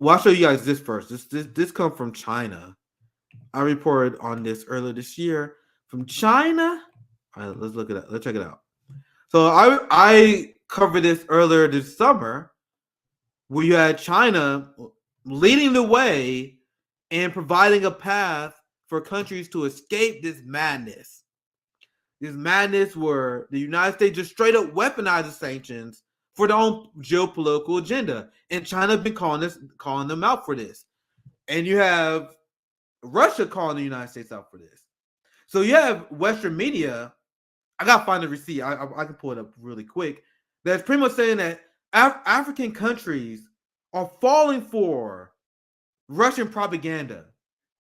Well, I'll show you guys this first. This comes from China. I reported on this earlier this year from China. All right, let's look it up. Let's check it out. So I covered this earlier this summer, where you had China leading the way and providing a path for countries to escape this madness. This madness where the United States just straight up weaponizes sanctions for their own geopolitical agenda, and China has been calling them out for this. And you have Russia calling the United States out for this. So you have Western media. I gotta find the receipt. I can pull it up really quick. That's pretty much saying that African countries are falling for Russian propaganda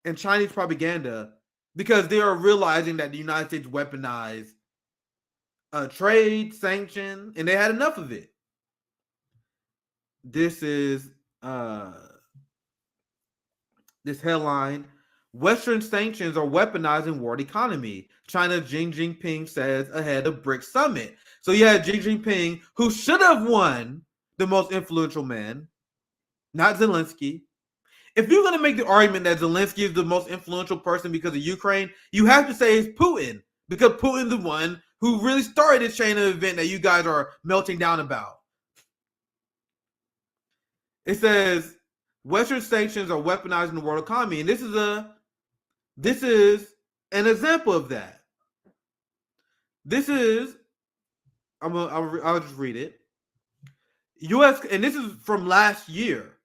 and Chinese propaganda because they are realizing that the United States weaponized trade, sanction, and they had enough of it. This is this headline: Western sanctions are weaponizing world economy. China's Xi Jinping says ahead of BRICS summit. So you had Xi Jinping, who should have won the most influential man, not Zelensky. If you're going to make the argument that Zelensky is the most influential person because of Ukraine, you have to say it's Putin, because Putin's the one who really started this chain of event that you guys are melting down about. It says Western sanctions are weaponizing the world economy, and this is an example of that. This is I'll just read it. U.S. and this is from last year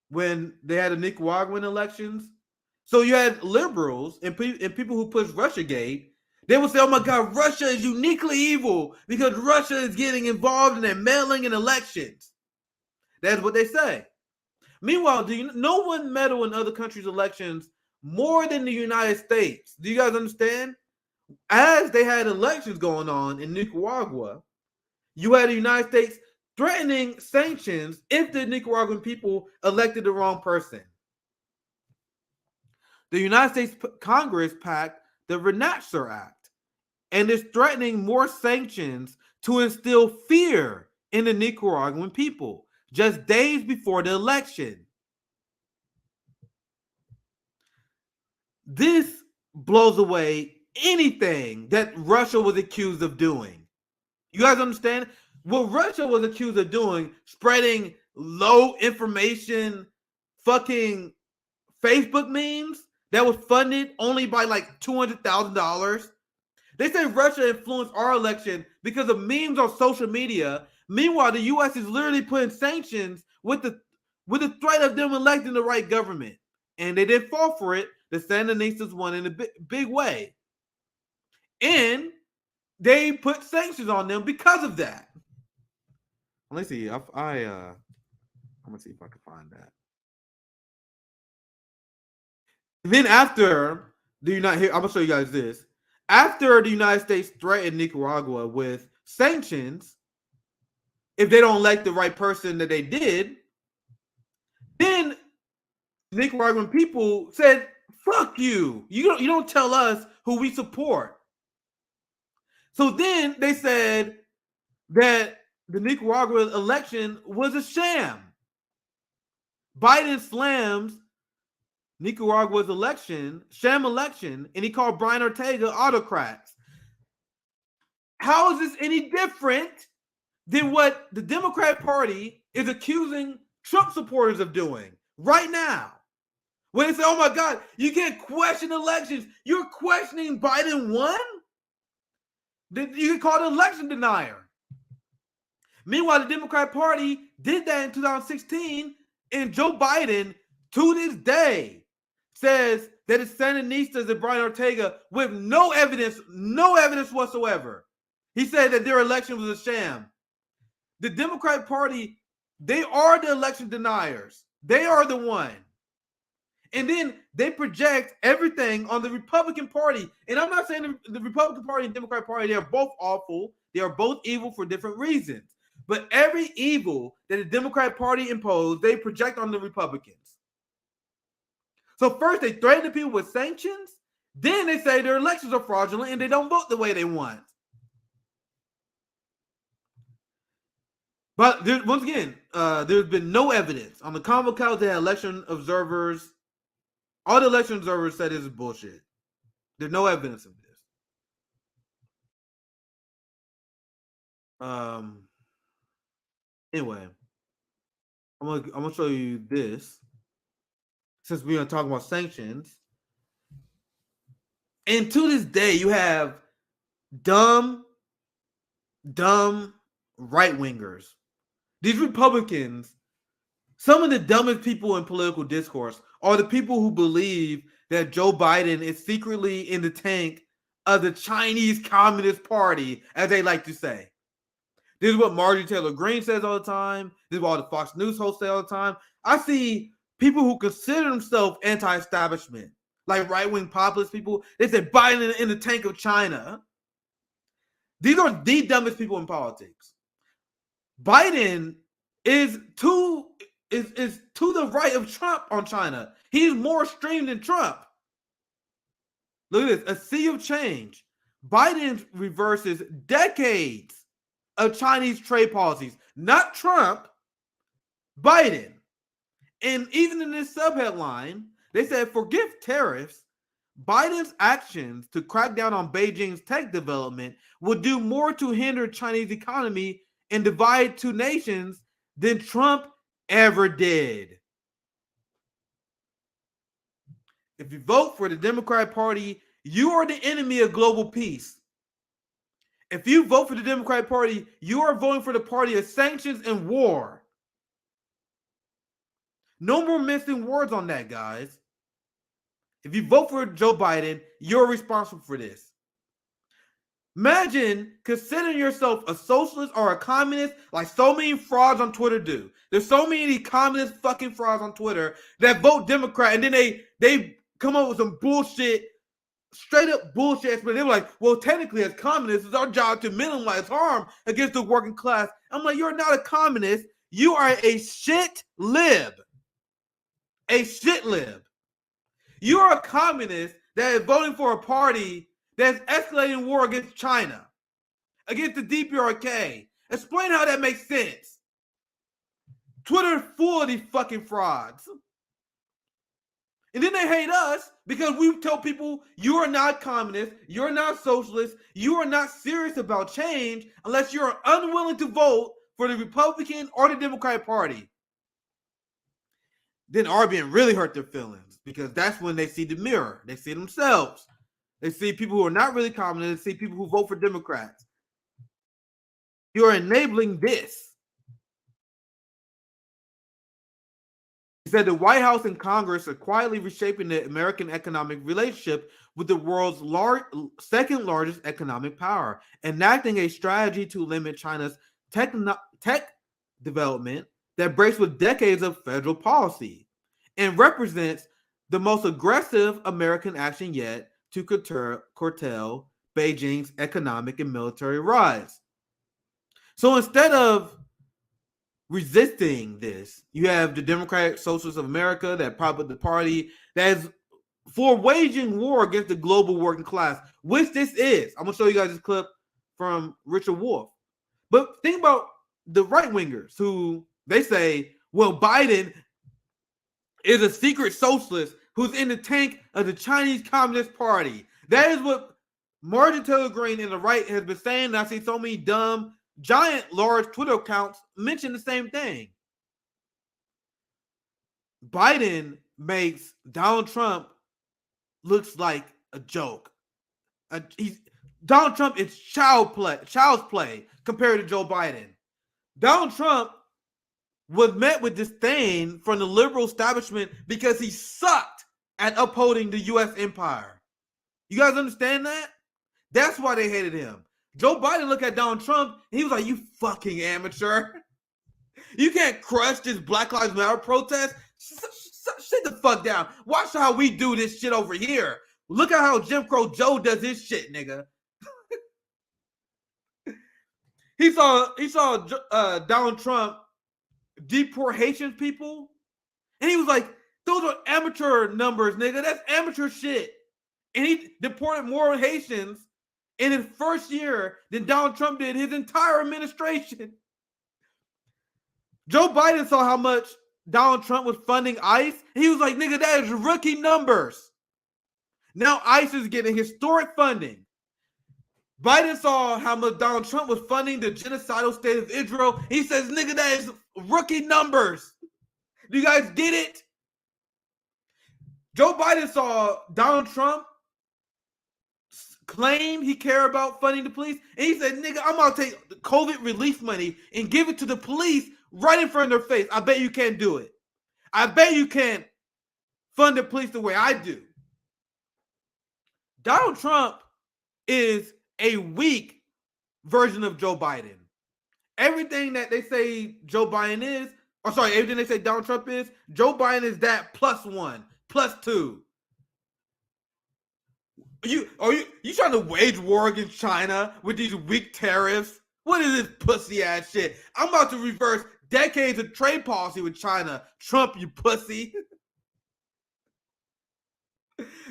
when they had the Nicaraguan elections. So you had liberals and people who pushed Russiagate. They would say, "Oh my God, Russia is uniquely evil because Russia is getting involved in their mailing in elections." That's what they say. Meanwhile, no one meddle in other countries' elections more than the United States. Do you guys understand? As they had elections going on in Nicaragua, you had the United States threatening sanctions if the Nicaraguan people elected the wrong person. The United States Congress passed the Deniers Act and is threatening more sanctions to instill fear in the Nicaraguan people just days before the election. This blows away anything that Russia was accused of doing. You guys understand? What Russia was accused of doing, spreading low information fucking Facebook memes that was funded only by like $200,000. They say Russia influenced our election because of memes on social media. Meanwhile, the U.S. is literally putting sanctions with the threat of them electing the right government. And they didn't fall for it. The Sandinistas won in a big way. And they put sanctions on them because of that. Let's see. I'm gonna see if I can find that. And then after I'm gonna show you guys this. After the United States threatened Nicaragua with sanctions, if they don't elect the right person that they did, then Nicaraguan people said, "Fuck you! You don't tell us who we support." So then they said that the Nicaragua election was a sham. Biden slams Nicaragua's sham election, and he called Brian Ortega autocrats. How is this any different than what the Democrat Party is accusing Trump supporters of doing right now? When they say, "Oh my God, you can't question elections," you're questioning Biden won? Then you can call it election denier. Meanwhile, the Democrat Party did that in 2016, and Joe Biden, to this day, says that it's Sandinistas and Brian Ortega with no evidence whatsoever. He said that their election was a sham. The Democrat Party, they are the election deniers. They are the one. And then they project everything on the Republican Party. And I'm not saying the Republican Party and Democrat Party, they are both awful. They are both evil for different reasons. But every evil that the Democrat Party imposed, they project on the Republicans. So first they threaten the people with sanctions. Then they say their elections are fraudulent and they don't vote the way they want. But once again, there's been no evidence on the convo couch that election observers, all the election observers said this is bullshit. There's no evidence of this. Anyway, I'm gonna show you this since we're gonna talk about sanctions. And to this day, you have dumb right wingers. These Republicans, some of the dumbest people in political discourse are the people who believe that Joe Biden is secretly in the tank of the Chinese Communist Party, as they like to say. This is what Marjorie Taylor Greene says all the time. This is what all the Fox News hosts say all the time. I see people who consider themselves anti-establishment, like right-wing populist people. They say Biden in the tank of China. These are the dumbest people in politics. Biden is to the right of Trump on China. He's more extreme than Trump. Look at this, a sea of change. Biden reverses decades of Chinese trade policies, not Trump, Biden. And even in this subheadline, they said, forgive tariffs. Biden's actions to crack down on Beijing's tech development would do more to hinder Chinese economy and divide two nations than Trump ever did. If you vote for the Democratic Party, you are the enemy of global peace. If you vote for the Democratic Party, you are voting for the party of sanctions and war. No more missing words on that, guys. If you vote for Joe Biden, you're responsible for this. Imagine considering yourself a socialist or a communist like so many frauds on Twitter do. There's so many communist fucking frauds on Twitter that vote Democrat, and then they come up with some bullshit, straight up bullshit. But they were like, well, technically as communists, it's our job to minimize harm against the working class. I'm like, you're not a communist. You are a shit lib. A shit lib. You are a communist that is voting for a party that's escalating war against China, against the DPRK. Explain how that makes sense. Twitter is full of these fucking frauds. And then they hate us because we tell people you are not communist, you're not socialist, you are not serious about change unless you're unwilling to vote for the Republican or the Democratic Party. Then RBN really hurt their feelings because that's when they see the mirror. They see themselves. They see people who are not really communists. They see people who vote for Democrats. You're enabling this. He said the White House and Congress are quietly reshaping the American economic relationship with the world's second largest economic power, enacting a strategy to limit China's tech development that breaks with decades of federal policy and represents the most aggressive American action yet to curtail Beijing's economic and military rise. So instead of resisting this, you have the Democratic Socialists of America, that probably the party that is for waging war against the global working class, which this is. I'm going to show you guys this clip from Richard Wolff. But think about the right wingers who they say, well, Biden is a secret socialist who's in the tank of the Chinese Communist Party. That is what Marjorie Taylor Greene and the right has been saying. And I see so many dumb, giant, large Twitter accounts mention the same thing. Biden makes Donald Trump looks like a joke. Donald Trump is child's play compared to Joe Biden. Donald Trump was met with disdain from the liberal establishment because he sucked at upholding the U.S. empire. You guys understand that? That's why they hated him. Joe Biden looked at Donald Trump and he was like, you fucking amateur. You can't crush this Black Lives Matter protest. Sit the fuck down. Watch how we do this shit over here. Look at how Jim Crow Joe does his shit, nigga. He saw Donald Trump deport Haitian people, and he was like, those are amateur numbers, nigga. That's amateur shit. And he deported more Haitians in his first year than Donald Trump did his entire administration. Joe Biden saw how much Donald Trump was funding ICE. He was like, nigga, that is rookie numbers. Now ICE is getting historic funding. Biden saw how much Donald Trump was funding the genocidal state of Israel. He says, nigga, that is rookie numbers. Do you guys get it? Joe Biden saw Donald Trump claim he care about funding the police, and he said, nigga, I'm gonna take the COVID relief money and give it to the police right in front of their face. I bet you can't do it. I bet you can't fund the police the way I do. Donald Trump is a weak version of Joe Biden. Everything that they say Joe Biden is, or sorry, everything they say Donald Trump is, Joe Biden is that +1, +2. You trying to wage war against China with these weak tariffs? What is this pussy ass shit? I'm about to reverse decades of trade policy with China. Trump, you pussy.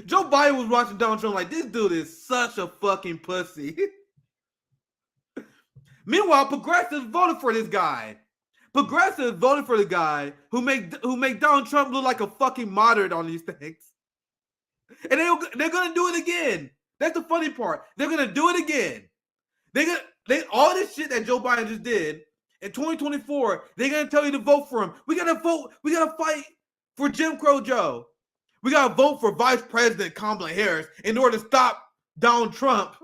Joe Biden was watching Donald Trump like, this dude is such a fucking pussy. Meanwhile, progressives voted for this guy. Progressives voted for the guy who make Donald Trump look like a fucking moderate on these things. And they're gonna do it again. That's the funny part. They're gonna do it again. They all this shit that Joe Biden just did in 2024. They're gonna tell you to vote for him. We gotta vote. We gotta fight for Jim Crow Joe. We gotta vote for Vice President Kamala Harris in order to stop Donald Trump